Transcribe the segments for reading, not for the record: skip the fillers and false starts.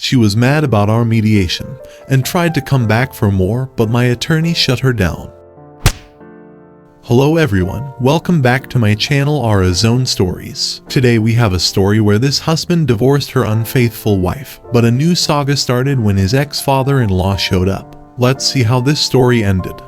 She was mad about our mediation and tried to come back for more, but my attorney shut her down. Hello everyone, welcome back to my channel Ara Zone Stories. Today we have a story where this husband divorced her unfaithful wife, but a new saga started when his ex-father-in-law showed up. Let's see how this story ended.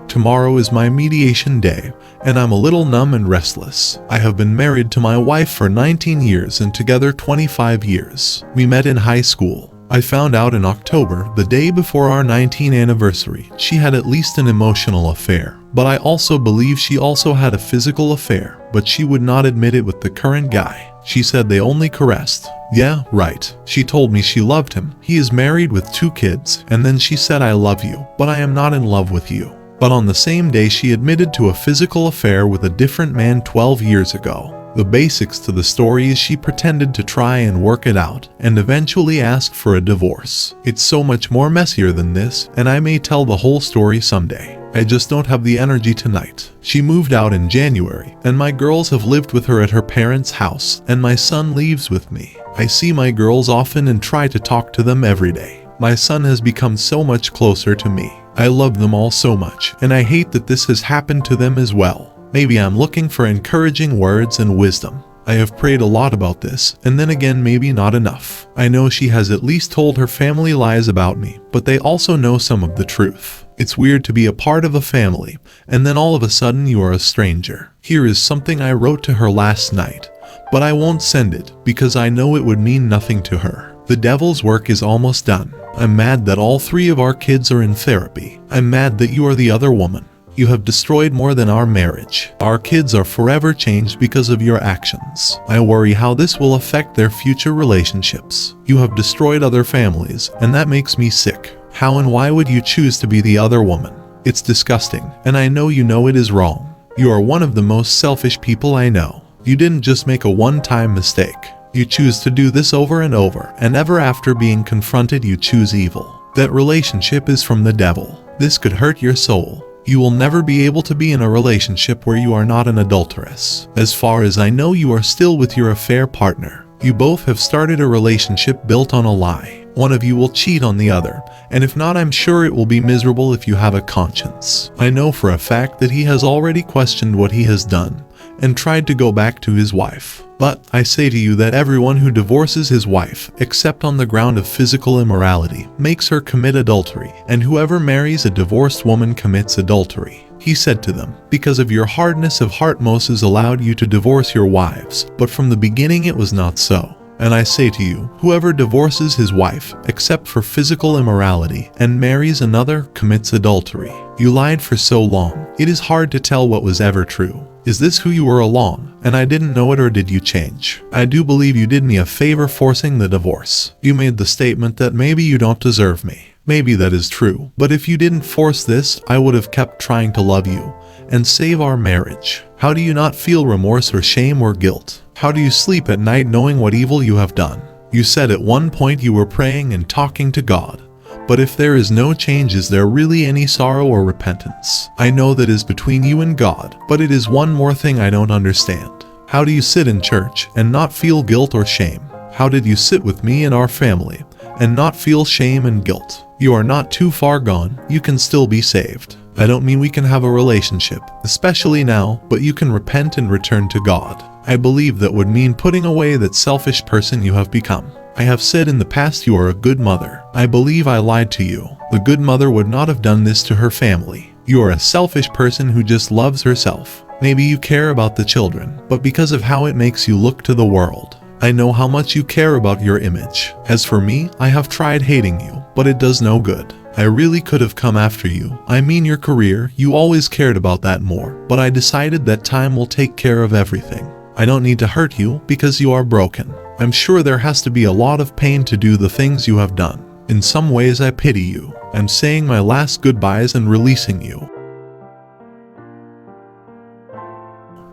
Tomorrow is my mediation day, and I'm a little numb and restless. I have been married to my wife for 19 years and together 25 years. We met in high school. I found out in October, the day before our 19th anniversary, she had at least an emotional affair. But I also believe she also had a physical affair, but she would not admit it with the current guy. She said they only caressed. Yeah, right. She told me she loved him. He is married with 2 kids, and then she said I love you, but I am not in love with you. But on the same day she admitted to a physical affair with a different man 12 years ago. The basics to the story is she pretended to try and work it out, and eventually asked for a divorce. It's so much more messier than this, and I may tell the whole story someday. I just don't have the energy tonight. She moved out in January, and my girls have lived with her at her parents' house, and my son lives with me. I see my girls often and try to talk to them every day. My son has become so much closer to me. I love them all so much, and I hate that this has happened to them as well. Maybe I'm looking for encouraging words and wisdom. I have prayed a lot about this, and then again maybe not enough. I know she has at least told her family lies about me, but they also know some of the truth. It's weird to be a part of a family, and then all of a sudden you are a stranger. Here is something I wrote to her last night, but I won't send it, because I know it would mean nothing to her. The devil's work is almost done. I'm mad that all 3 of our kids are in therapy. I'm mad that you are the other woman. You have destroyed more than our marriage. Our kids are forever changed because of your actions. I worry how this will affect their future relationships. You have destroyed other families, and that makes me sick. How and why would you choose to be the other woman? It's disgusting, and I know you know it is wrong. You are one of the most selfish people I know. You didn't just make a one-time mistake. You choose to do this over and over, and ever after being confronted you choose evil. That relationship is from the devil. This could hurt your soul. You will never be able to be in a relationship where you are not an adulteress. As far as I know, you are still with your affair partner. You both have started a relationship built on a lie. One of you will cheat on the other, and if not, I'm sure it will be miserable if you have a conscience. I know for a fact that he has already questioned what he has done and tried to go back to his wife. But I say to you that everyone who divorces his wife, except on the ground of physical immorality, makes her commit adultery, and whoever marries a divorced woman commits adultery. He said to them, because of your hardness of heart Moses allowed you to divorce your wives, but from the beginning it was not so. And I say to you, whoever divorces his wife, except for physical immorality, and marries another, commits adultery. You lied for so long, it is hard to tell what was ever true. Is this who you were along, and I didn't know it, or did you change? I do believe you did me a favor forcing the divorce. You made the statement that maybe you don't deserve me. Maybe that is true, but if you didn't force this, I would have kept trying to love you and save our marriage. How do you not feel remorse or shame or guilt? How do you sleep at night knowing what evil you have done? You said at one point you were praying and talking to God. But if there is no change, is there really any sorrow or repentance? I know that is between you and God, but it is one more thing I don't understand. How do you sit in church and not feel guilt or shame? How did you sit with me and our family and not feel shame and guilt? You are not too far gone. You can still be saved. I don't mean we can have a relationship, especially now, but you can repent and return to God. I believe that would mean putting away that selfish person you have become. I have said in the past you are a good mother. I believe I lied to you. The good mother would not have done this to her family. You are a selfish person who just loves herself. Maybe you care about the children, but because of how it makes you look to the world. I know how much you care about your image. As for me, I have tried hating you, but it does no good. I really could have come after you. I mean your career, you always cared about that more, but I decided that time will take care of everything. I don't need to hurt you because you are broken. I'm sure there has to be a lot of pain to do the things you have done. In some ways I pity you. I'm saying my last goodbyes and releasing you.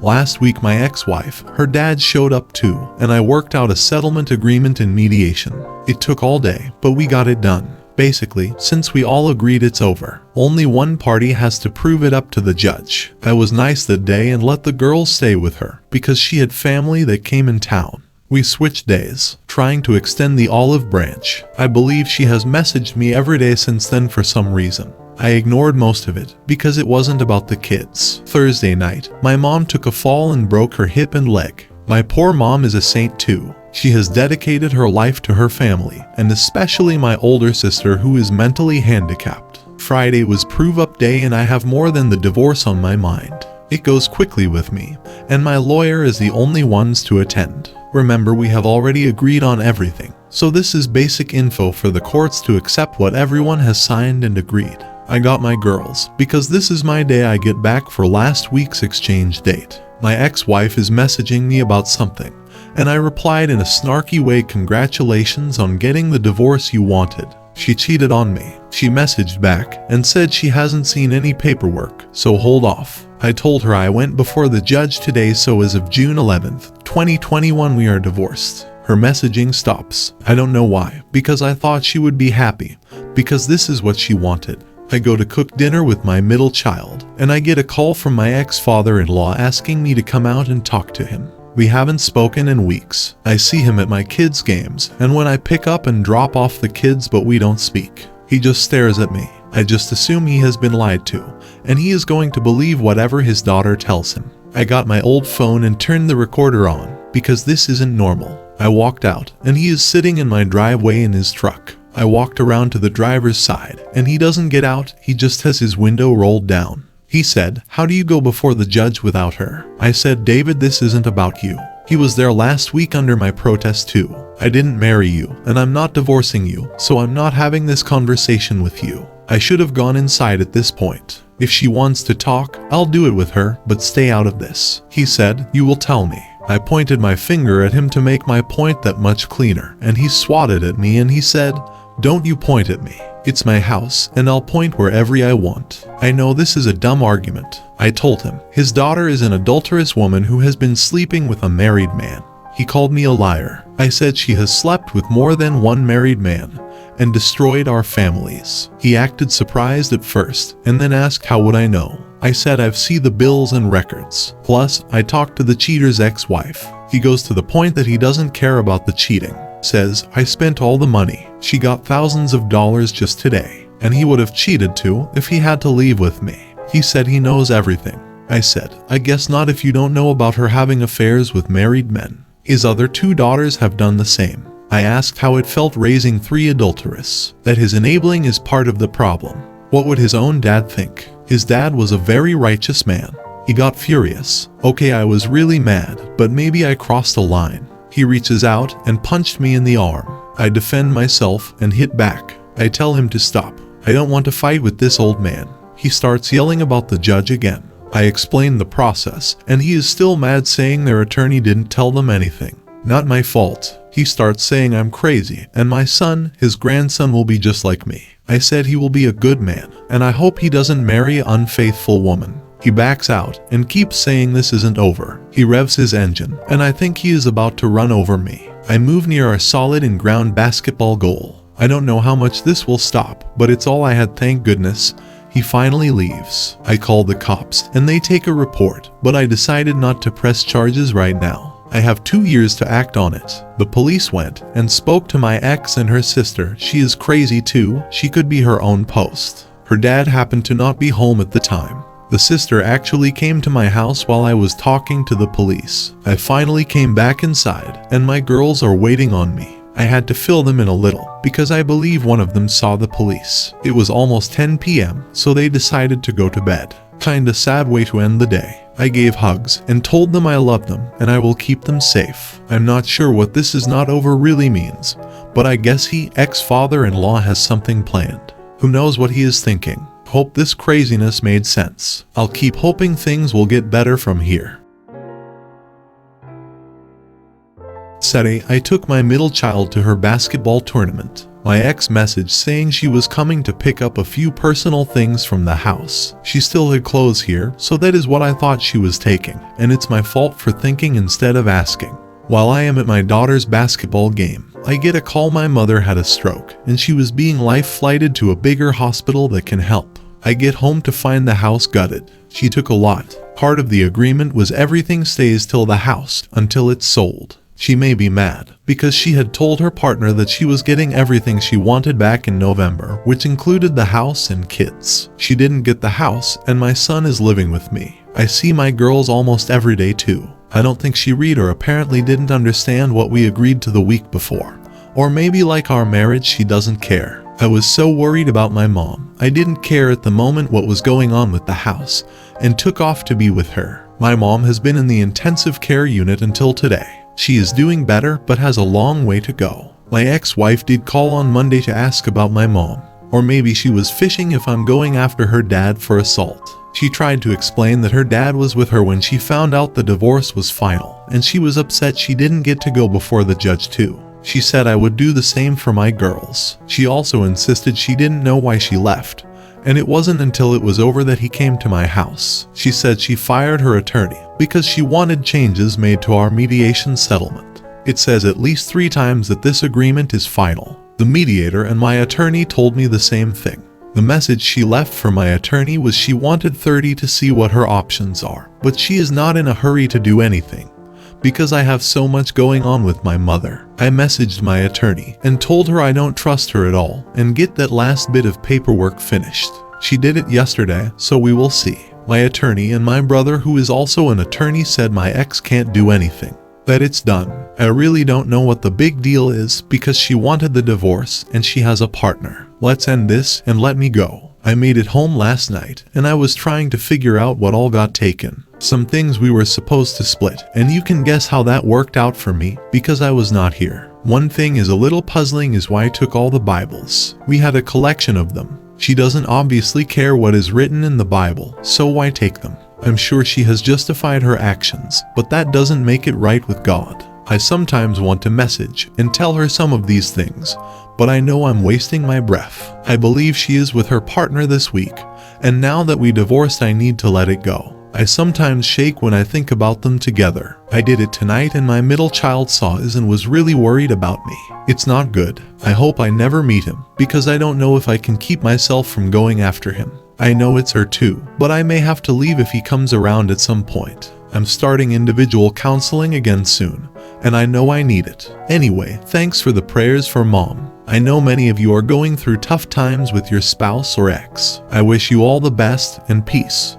Last week my ex-wife, her dad showed up too, and I worked out a settlement agreement and mediation. It took all day, but we got it done. Basically, since we all agreed it's over, only one party has to prove it up to the judge. I was nice that day and let the girl stay with her, because she had family that came in town. We switched days, trying to extend the olive branch. I believe she has messaged me every day since then for some reason. I ignored most of it because it wasn't about the kids. Thursday night, my mom took a fall and broke her hip and leg. My poor mom is a saint too. She has dedicated her life to her family, and especially my older sister who is mentally handicapped. Friday was prove-up day and I have more than the divorce on my mind. It goes quickly with me, and my lawyer is the only ones to attend. Remember, we have already agreed on everything, so this is basic info for the courts to accept what everyone has signed and agreed. I got my girls, because this is my day I get back for last week's exchange date. My ex-wife is messaging me about something, and I replied in a snarky way, "Congratulations on getting the divorce you wanted." She cheated on me. She messaged back and said she hasn't seen any paperwork, so hold off. I told her I went before the judge today, so as of June 11th, 2021 we are divorced. Her messaging stops. I don't know why, because I thought she would be happy, because this is what she wanted. I go to cook dinner with my middle child, and I get a call from my ex-father-in-law asking me to come out and talk to him. We haven't spoken in weeks. I see him at my kids' games, and when I pick up and drop off the kids, but we don't speak. He just stares at me. I just assume he has been lied to, and he is going to believe whatever his daughter tells him. I got my old phone and turned the recorder on, because this isn't normal. I walked out, and he is sitting in my driveway in his truck. I walked around to the driver's side, and he doesn't get out, he just has his window rolled down. He said, "How do you go before the judge without her?" I said, "David, this isn't about you. He was there last week under my protest too. I didn't marry you, and I'm not divorcing you, so I'm not having this conversation with you. I should have gone inside at this point. If she wants to talk, I'll do it with her, but stay out of this." He said, "You will tell me." I pointed my finger at him to make my point that much cleaner, and he swatted at me and he said, "Don't you point at me. It's my house, and I'll point wherever I want." I know this is a dumb argument. I told him his daughter is an adulterous woman who has been sleeping with a married man. He called me a liar. I said she has slept with more than one married man and destroyed our families. He acted surprised at first and then asked how would I know. I said I've seen the bills and records. Plus, I talked to the cheater's ex-wife. He goes to the point that he doesn't care about the cheating. Says, "I spent all the money. She got thousands of dollars just today, and he would have cheated too if he had to leave with me." He said he knows everything. I said, "I guess not if you don't know about her having affairs with married men. His other 2 daughters have done the same." I asked how it felt raising 3 adulteress, that his enabling is part of the problem. What would his own dad think? His dad was a very righteous man. He got furious. Okay, I was really mad, but maybe I crossed a line. He reaches out and punched me in the arm. I defend myself and hit back. I tell him to stop. I don't want to fight with this old man. He starts yelling about the judge again. I explain the process, and he is still mad, saying their attorney didn't tell them anything. Not my fault. He starts saying I'm crazy, and my son, his grandson, will be just like me. I said he will be a good man, and I hope he doesn't marry an unfaithful woman. He backs out and keeps saying this isn't over. He revs his engine, and I think he is about to run over me. I move near our solid and ground basketball goal. I don't know how much this will stop, but it's all I had, thank goodness. He finally leaves. I call the cops, and they take a report, but I decided not to press charges right now. I have 2 years to act on it. The police went and spoke to my ex and her sister. She is crazy too. She could be her own post. Her dad happened to not be home at the time. The sister actually came to my house while I was talking to the police. I finally came back inside, and my girls are waiting on me. I had to fill them in a little, because I believe one of them saw the police. It was almost 10 p.m., so they decided to go to bed. Kinda sad way to end the day. I gave hugs and told them I love them and I will keep them safe. I'm not sure what this is not over really means, but I guess he, ex-father-in-law, has something planned. Who knows what he is thinking? Hope this craziness made sense. I'll keep hoping things will get better from here. Saturday, I took my middle child to her basketball tournament. My ex messaged saying she was coming to pick up a few personal things from the house. She still had clothes here, so that is what I thought she was taking, and it's my fault for thinking instead of asking. While I am at my daughter's basketball game, I get a call my mother had a stroke, and she was being life-flighted to a bigger hospital that can help. I get home to find the house gutted. She took a lot. Part of the agreement was everything stays till the house, until it's sold. She may be mad because she had told her partner that she was getting everything she wanted back in November, which included the house and kids. She didn't get the house, and my son is living with me. I see my girls almost every day too. I don't think she read or apparently didn't understand what we agreed to the week before. Or maybe like our marriage, she doesn't care. I was so worried about my mom. I didn't care at the moment what was going on with the house and took off to be with her. My mom has been in the intensive care unit until today. She is doing better but has a long way to go. My ex-wife did call on Monday to ask about my mom. Or maybe she was fishing if I'm going after her dad for assault. She tried to explain that her dad was with her when she found out the divorce was final, and she was upset she didn't get to go before the judge too. She said I would do the same for my girls. She also insisted she didn't know why she left, and it wasn't until it was over that he came to my house. She said she fired her attorney because she wanted changes made to our mediation settlement. It says at least 3 times that this agreement is final. The mediator and my attorney told me the same thing. The message she left for my attorney was she wanted 30 to see what her options are, but she is not in a hurry to do anything because I have so much going on with my mother. I messaged my attorney and told her I don't trust her at all and get that last bit of paperwork finished. She did it yesterday, so we will see. My attorney and my brother, who is also an attorney, said my ex can't do anything, that it's done. I really don't know what the big deal is because she wanted the divorce and she has a partner. Let's end this and let me go. I made it home last night and I was trying to figure out what all got taken. Some things we were supposed to split, and you can guess how that worked out for me because I was not here. One thing is a little puzzling is why I took all the Bibles. We had a collection of them. She doesn't obviously care what is written in the Bible, so why take them? I'm sure she has justified her actions, but that doesn't make it right with God. I sometimes want to message and tell her some of these things, but I know I'm wasting my breath. I believe she is with her partner this week, and now that we divorced I need to let it go. I sometimes shake when I think about them together. I did it tonight and my middle child saw it and was really worried about me. It's not good. I hope I never meet him, because I don't know if I can keep myself from going after him. I know it's her too, but I may have to leave if he comes around at some point. I'm starting individual counseling again soon, and I know I need it. Anyway, thanks for the prayers for Mom. I know many of you are going through tough times with your spouse or ex. I wish you all the best and peace.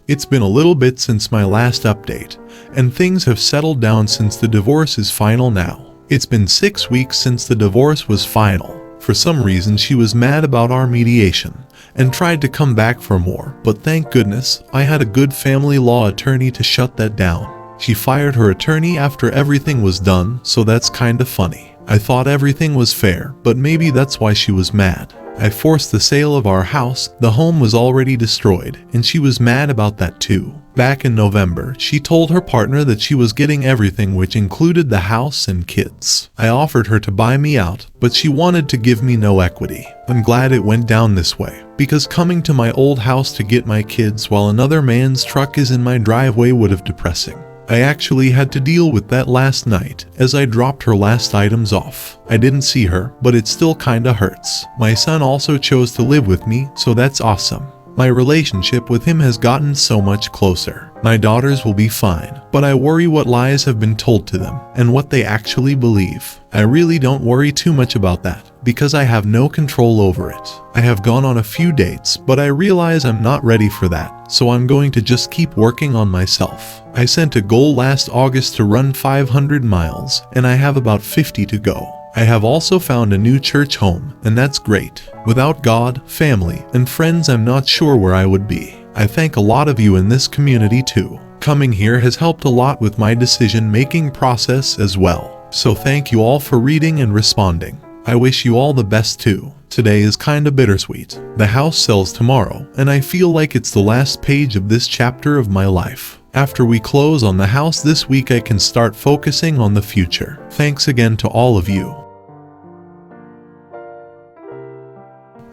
It's been a little bit since my last update, and things have settled down since the divorce is final now. It's been 6 weeks since the divorce was final. For some reason she was mad about our mediation and tried to come back for more, but thank goodness I had a good family law attorney to shut that down. She fired her attorney after everything was done, so that's kinda funny. I thought everything was fair, but maybe that's why she was mad. I forced the sale of our house. The home was already destroyed, and she was mad about that too. Back in November, she told her partner that she was getting everything, which included the house and kids. I offered her to buy me out, but she wanted to give me no equity. I'm glad it went down this way, because coming to my old house to get my kids while another man's truck is in my driveway would have depressing. I actually had to deal with that last night as I dropped her last items off. I didn't see her, but it still kinda hurts. My son also chose to live with me, so that's awesome. My relationship with him has gotten so much closer. My daughters will be fine, but I worry what lies have been told to them and what they actually believe. I really don't worry too much about that because I have no control over it. I have gone on a few dates, but I realize I'm not ready for that, so I'm going to just keep working on myself. I set a goal last August to run 500 miles, and I have about 50 to go. I have also found a new church home, and that's great. Without God, family, and friends, I'm not sure where I would be. I thank a lot of you in this community too. Coming here has helped a lot with my decision-making process as well. So thank you all for reading and responding. I wish you all the best too. Today is kinda bittersweet. The house sells tomorrow, and I feel like it's the last page of this chapter of my life. After we close on the house this week, I can start focusing on the future. Thanks again to all of you.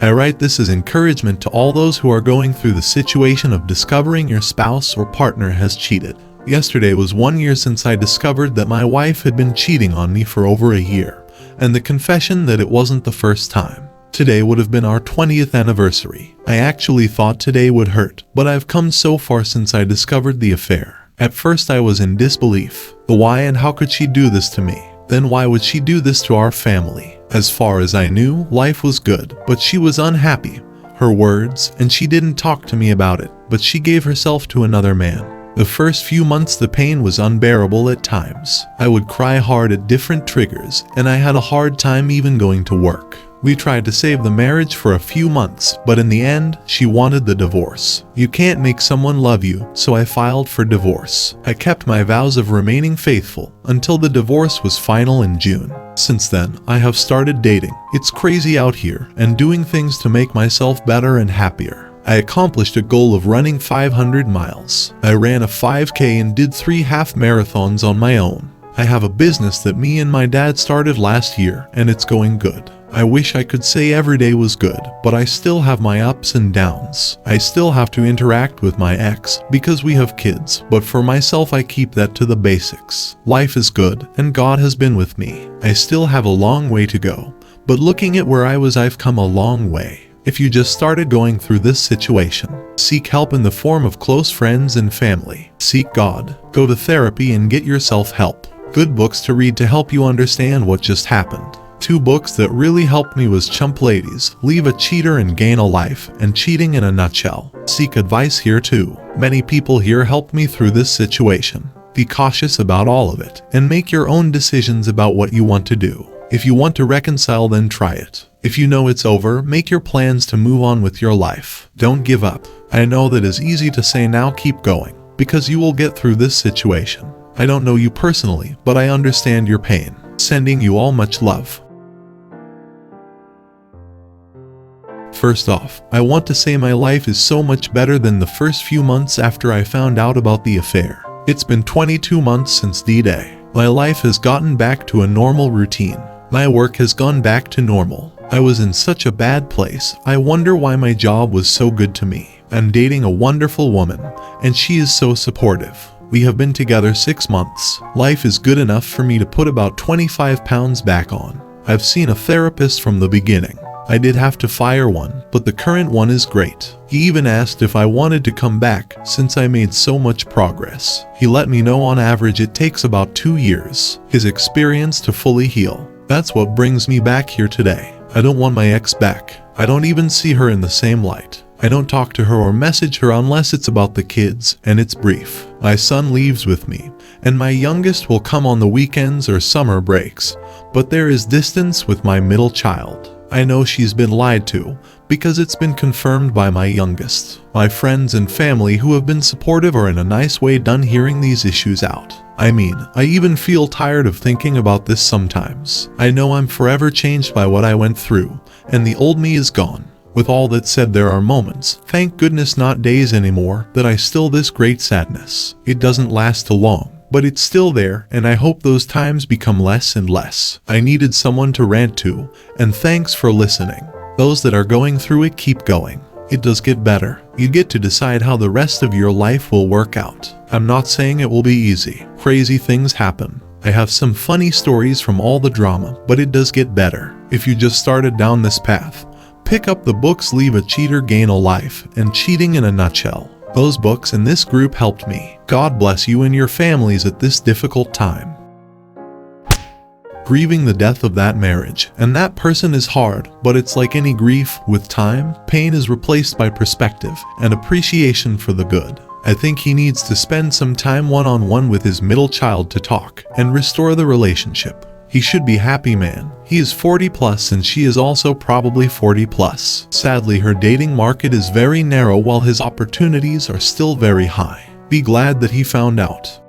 I write this as encouragement to all those who are going through the situation of discovering your spouse or partner has cheated. Yesterday was 1 year since I discovered that my wife had been cheating on me for over a year, and the confession that it wasn't the first time. Today would have been our 20th anniversary. I actually thought today would hurt, but I've come so far since I discovered the affair. At first I was in disbelief. The why and how could she do this to me? Then why would she do this to our family? As far as I knew, life was good, but she was unhappy. Her words, and she didn't talk to me about it, but she gave herself to another man. The first few months the pain was unbearable at times. I would cry hard at different triggers, and I had a hard time even going to work. We tried to save the marriage for a few months, but in the end, she wanted the divorce. You can't make someone love you, so I filed for divorce. I kept my vows of remaining faithful until the divorce was final in June. Since then, I have started dating. It's crazy out here, and doing things to make myself better and happier. I accomplished a goal of running 500 miles. I ran a 5K and did 3 half marathons on my own. I have a business that me and my dad started last year, and it's going good. I wish I could say every day was good, but I still have my ups and downs. I still have to interact with my ex because we have kids, but for myself I keep that to the basics. Life is good, and God has been with me. I still have a long way to go, but looking at where I was, I've come a long way. If you just started going through this situation, seek help in the form of close friends and family. Seek God. Go to therapy and get yourself help. Good books to read to help you understand what just happened. 2 books that really helped me was Chump Ladies, Leave a Cheater and Gain a Life, and Cheating in a Nutshell. Seek advice here too. Many people here helped me through this situation. Be cautious about all of it, and make your own decisions about what you want to do. If you want to reconcile, then try it. If you know it's over, make your plans to move on with your life. Don't give up. I know that it's easy to say now keep going, because you will get through this situation. I don't know you personally, but I understand your pain. Sending you all much love. First off, I want to say my life is so much better than the first few months after I found out about the affair. It's been 22 months since D-Day. My life has gotten back to a normal routine. My work has gone back to normal. I was in such a bad place. I wonder why my job was so good to me. I'm dating a wonderful woman, and she is so supportive. We have been together 6 months. Life is good enough for me to put about 25 pounds back on. I've seen a therapist from the beginning. I did have to fire one, but the current one is great. He even asked if I wanted to come back since I made so much progress. He let me know on average it takes about 2 years, his experience, to fully heal. That's what brings me back here today. I don't want my ex back. I don't even see her in the same light. I don't talk to her or message her unless it's about the kids, and it's brief. My son leaves with me, and my youngest will come on the weekends or summer breaks, but there is distance with my middle child. I know she's been lied to, because it's been confirmed by my youngest. My friends and family who have been supportive are in a nice way done hearing these issues out. I mean, I even feel tired of thinking about this sometimes. I know I'm forever changed by what I went through, and the old me is gone. With all that said, there are moments, thank goodness not days anymore, that I still this great sadness. It doesn't last too long, but it's still there, and I hope those times become less and less. I needed someone to rant to, and thanks for listening. Those that are going through it, keep going. It does get better. You get to decide how the rest of your life will work out. I'm not saying it will be easy. Crazy things happen. I have some funny stories from all the drama, but it does get better. If you just started down this path, pick up the books Leave a Cheater, Gain a Life, and Cheating in a Nutshell. Those books and this group helped me. God bless you and your families at this difficult time. Grieving the death of that marriage, and that person is hard, but it's like any grief. With time, pain is replaced by perspective and appreciation for the good. I think he needs to spend some time one-on-one with his middle child to talk and restore the relationship. He should be happy, man. He is 40 plus and she is also probably 40 plus. Sadly, her dating market is very narrow while his opportunities are still very high. Be glad that he found out.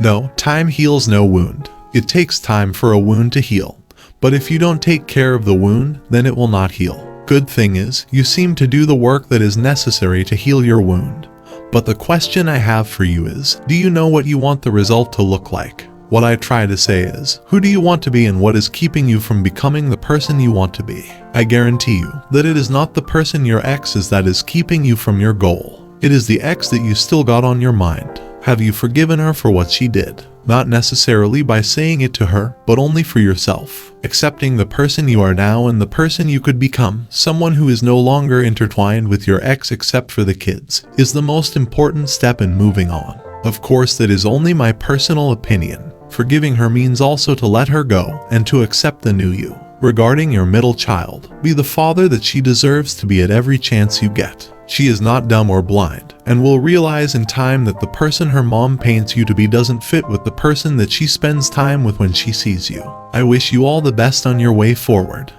No, time heals no wound. It takes time for a wound to heal. But if you don't take care of the wound, then it will not heal. Good thing is, you seem to do the work that is necessary to heal your wound. But the question I have for you is, do you know what you want the result to look like? What I try to say is, who do you want to be and what is keeping you from becoming the person you want to be? I guarantee you that it is not the person your ex is that is keeping you from your goal. It is the ex that you still got on your mind. Have you forgiven her for what she did? not necessarily by saying it to her, but only for yourself. Accepting the person you are now and the person you could become, someone who is no longer intertwined with your ex except for the kids, is the most important step in moving on. Of course, that is only my personal opinion. Forgiving her means also to let her go and to accept the new you. Regarding your middle child, be the father that she deserves to be at every chance you get. She is not dumb or blind, and will realize in time that the person her mom paints you to be doesn't fit with the person that she spends time with when she sees you. I wish you all the best on your way forward.